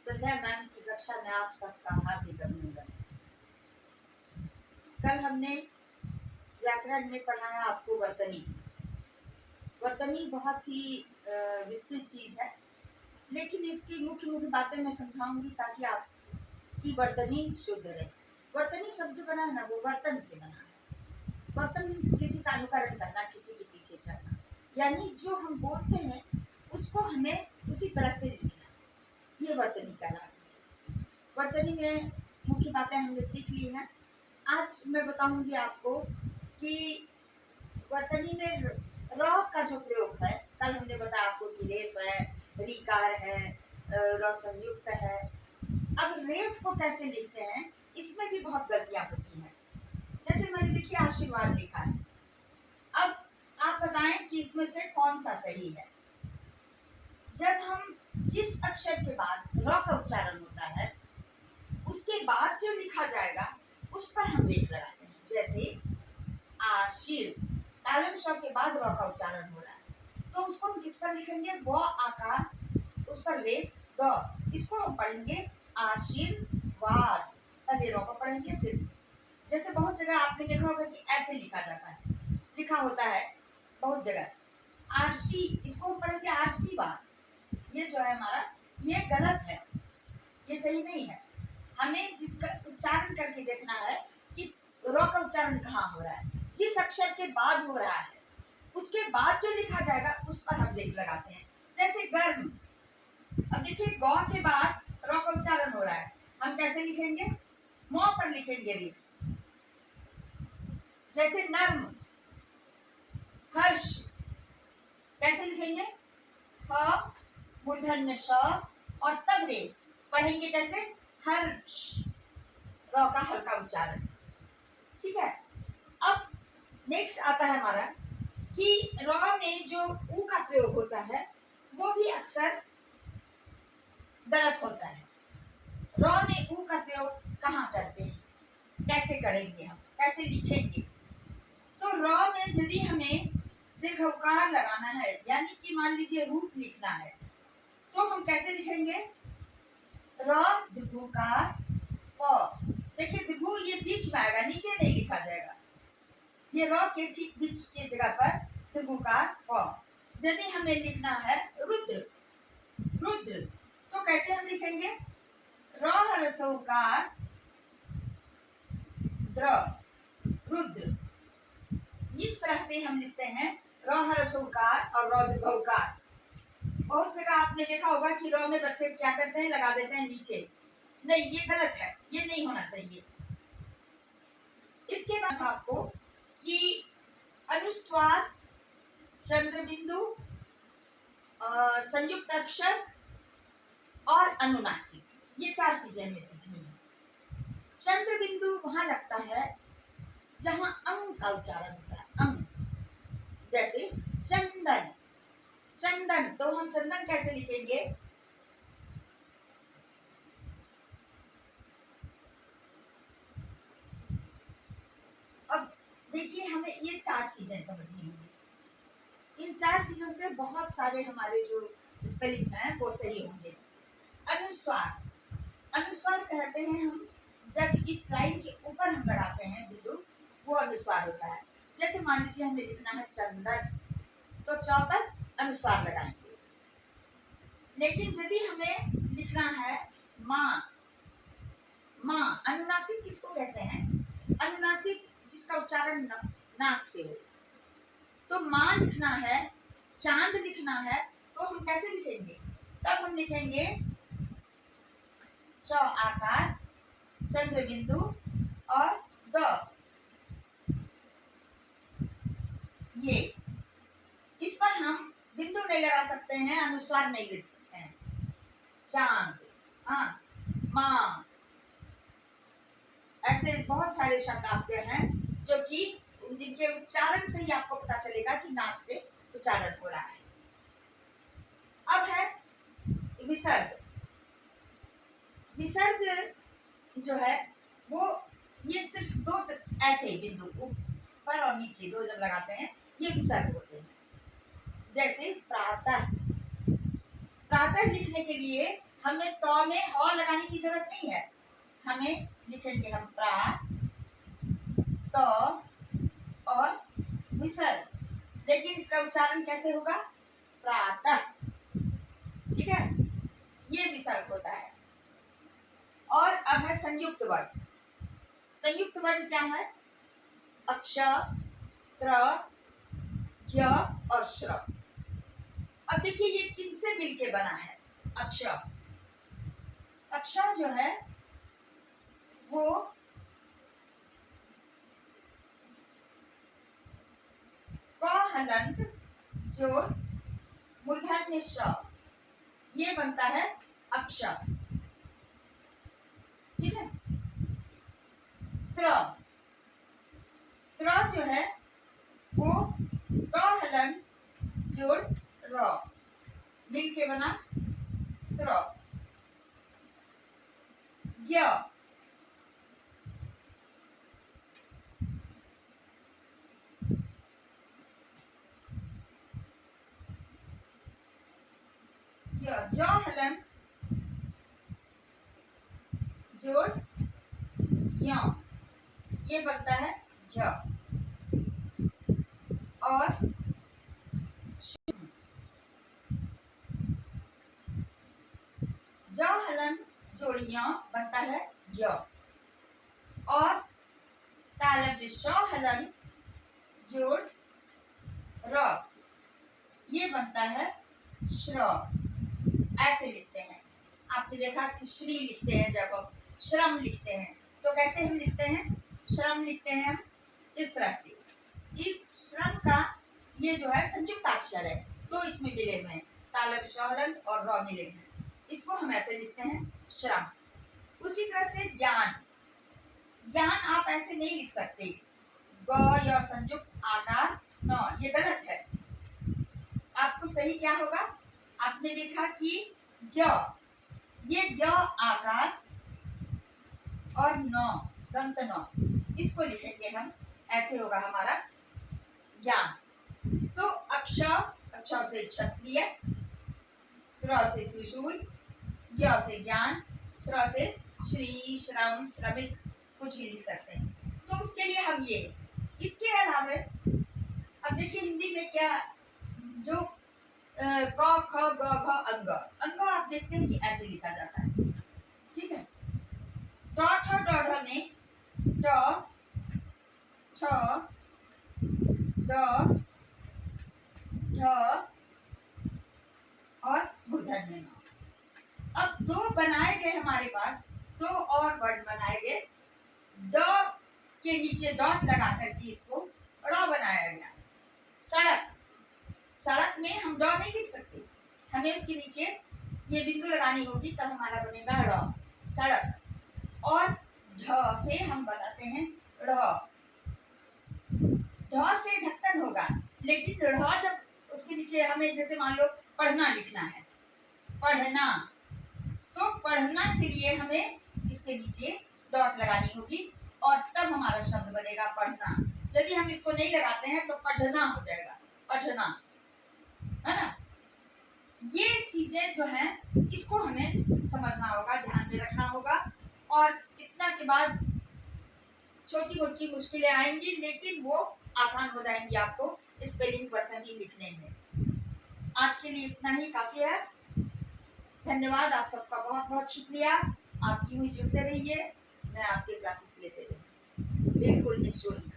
संध्या ma'am की कक्षा में आप सबका हार्दिक अभिनंदन। कल हमने व्याकरण में पढ़ा है आपको वर्तनी। वर्तनी बहुत ही विस्तृत चीज है, लेकिन इसकी मुख्य मुख्य बातें मैं समझाऊंगी ताकि आपकी वर्तनी शुद्ध रहे। वर्तनी शब्द जो बना है ना, वो वर्तन से बना है। वर्तन मीन्स किसी का अनुकरण करना, किसी के पीछे चलना, यानी जो हम बोलते हैं उसको हमें उसी तरह से लिखना, ये वर्तनी कहलाती है। वर्तनी में मुख्य बातें हमने सीख ली हैं। आज मैं बताऊंगी आपको कि वर्तनी में र का जो प्रयोग है, कल हमने बताया आपको कि रेफ है, रीकार है, र संयुक्त है। अब रेफ को कैसे लिखते हैं, इसमें भी बहुत गलतियां होती हैं। जैसे मैंने देखिए आशीर्वाद लिखा है। अब आप बताएं कि इसमें से कौन सा सही है। जब हम जिस अक्षर के बाद र का उच्चारण होता है, उसके बाद जो लिखा जाएगा उस पर हम रेफ लगाते हैं। जैसे आशीर, तालन श के बाद र का उच्चारण हो रहा है, तो उसको हम किस पर लिखेंगे? व आकार, उस पर रेफ द। इसको हम पढ़ेंगे आशीर्वाद, पहले र को पढ़ेंगे फिर। जैसे बहुत जगह आपने देखा होगा कि ऐसे लिखा जाता है, लिखा होता है बहुत जगह आरसी, इसको हम पढ़ेंगे आरसीवाद। ये जो है हमारा, ये गलत है, ये सही नहीं है। हमें जिसका उच्चारण करके देखना है कि र का उच्चारण कहाँ हो रहा है, जिस अक्षर के बाद हो रहा है उसके बाद जो लिखा जाएगा उस पर हम रेफ लगाते हैं। जैसे गर्म, अब देखिए गौ के बाद र का उच्चारण हो रहा है, हम कैसे लिखेंगे? म पर लिखेंगे रेफ। जैसे नर्म, हर्ष, कैसे लिखेंगे? ह मूर्धन्य श और तब रेफ पढ़ेंगे कैसे? हर्ष, र का हल्का उच्चारण। ठीक है। अब नेक्स्ट आता है हमारा कि र में जो ऊ का प्रयोग होता है वो भी अक्सर गलत होता है। र में ऊ का प्रयोग कहाँ करते हैं, कैसे करेंगे, हम कैसे लिखेंगे? तो र में यदि हमें दीर्घकार लगाना है, यानी कि मान लीजिए रूप लिखना है, तो हम कैसे लिखेंगे? र दीर्घकार प। देखिए दीर्घ ये बीच में आएगा, नीचे नहीं लिखा जाएगा। ये र के ठीक बीच के जगह पर दीर्घकार प। यदि हमें लिखना है रुद्र, रुद्र, तो कैसे हम लिखेंगे? र ह्रस्वकार द्र, रुद्र। इस तरह से हम लिखते हैं र ह्रस्वकार और र दीर्घकार। बहुत जगह आपने देखा होगा कि र में बच्चे क्या करते हैं, लगा देते हैं नीचे। नहीं, ये गलत है, ये नहीं होना चाहिए। इसके बाद आपको कि अनुस्वार, चंद्र बिंदु, संयुक्त अक्षर और अनुनासिक, ये चार चीजें हमें सीखनी है। चंद्र बिंदु वहां लगता है जहां अंग का उच्चारण होता है, अंग। जैसे चंदन, चंदन, तो हम चंदन कैसे लिखेंगे? अब देखिए हमें ये चार चीजें समझनी होंगी। इन चार चीजों से बहुत सारे हमारे जो स्पेलिंग्स हैं वो सही होंगे। अनुस्वार, अनुस्वार कहते हैं हम जब इस लाइन के ऊपर हम लगाते हैं बिंदु, वो अनुस्वार होता है। जैसे मान लीजिए हमें लिखना है चंदन, तो च पर अनुस्वार लगाएंगे। लेकिन यदि हमें लिखना है माँ, माँ, अनुनासिक किसको कहते हैं? अनुनासिक जिसका उच्चारण नाक से हो। तो माँ लिखना है, चांद लिखना है, तो हम कैसे लिखेंगे? तब हम लिखेंगे च आकार, चंद्र बिंदु और द, ये। इस पर हम बिंदु नहीं लगा सकते हैं, अनुस्वार नहीं लिख सकते हैं। चांद, हाँ, माँ, ऐसे बहुत सारे शब्द आपके हैं जो कि जिनके उच्चारण से ही आपको पता चलेगा कि नाक से उच्चारण हो रहा है। अब है विसर्ग। विसर्ग जो है वो ये सिर्फ दो ऐसे बिंदु ऊपर और नीचे दो जब लगाते हैं, ये विसर्ग होते हैं। जैसे प्रातः, प्रातः लिखने के लिए हमें तो में ह लगाने की जरूरत नहीं है, हमें लिखेंगे हम प्रा तो और विसर्ग, लेकिन इसका उच्चारण कैसे होगा? प्रातः। ठीक है, ये विसर्ग होता है। और अब है संयुक्त वर्ण। संयुक्त वर्ण क्या है? अक्ष, त्र, य और श्र। अब देखिए ये किनसे मिलके बना है? अक्ष, अक्ष जो है वो क हलंत जोड़ मूर्धन्य श, ये बनता है अक्ष। ठीक है, त्र, त्र जो है वो क हलंत जोड़ र, मिलके बना त्र। य, ज हलंत जोड़ य, ये बनता है य। और ज हलन जोड़ य बनता है य। और तालव्य श हलन जोड़ र, ये बनता है श्र। ऐसे लिखते हैं। आपने देखा कि श्री लिखते हैं, जब हम श्रम लिखते हैं तो कैसे हम लिखते हैं? श्रम लिखते हैं हम इस तरह से। इस श्रम का ये जो है संयुक्त अक्षर है, तो इसमें मिले हुए हैं तालव्य श हलंत और र मिले हैं, इसको हम ऐसे लिखते हैं श्रम। उसी तरह से ज्ञान, ज्ञान आप ऐसे नहीं लिख सकते, ग या संयुक्त आकार न, ये गलत है। आपको सही क्या होगा? आपने देखा कि य, ये य आकार और न, दंत न, इसको लिखेंगे हम, ऐसे होगा हमारा ज्ञान। तो अक्ष, अक्ष से क्षत्रिय, त्र से त्रिशूल, ज्ञ से ज्ञान, श्र से श्री, श्रम, श्रमिक, कुछ भी लिख सकते हैं। तो उसके लिए हम ये, इसके अलावा अब देखिए हिंदी में क्या जो क ख ग घ अंग, अंग आप देखते हैं कि ऐसे लिखा जाता है। ठीक है, ट ठ ड ढ में ट, ठ, ड, ढ और मूर्धन्य न। अब दो बनाए गए हमारे पास, दो और वर्ड बनाए गए। ड के नीचे डॉट लगा करके इसको ड़ बनाया गया। सड़क, सड़क में हम ड नहीं लिख सकते, हमें इसके नीचे ये बिंदु लगानी होगी, तब हमारा बनेगा ड़, सड़क। और ढ से हम बनाते हैं ढ़, ढ से ढक्कन होगा, लेकिन ढ़ जब उसके नीचे हमें जैसे मान लो पढ़ना लिखना है, पढ़ना, तो पढ़ना के लिए हमें इसके नीचे डॉट लगानी होगी और तब हमारा शब्द बनेगा पढ़ना। यदि हम इसको नहीं लगाते हैं तो पढ़ना हो जाएगा, पढ़ना, है ना। ये चीजें जो हैं इसको हमें समझना होगा, ध्यान में रखना होगा। और इतना के बाद छोटी मोटी मुश्किलें आएंगी, लेकिन वो आसान हो जाएंगी आपको स्पेलिंग वर्तनी लिखने में। आज के लिए इतना ही काफी है। धन्यवाद, आप सबका बहुत बहुत शुक्रिया। आप यूं ही जुड़ते रहिए, मैं आपके क्लासेस लेते रहूँ, बिल्कुल निःशुल्क।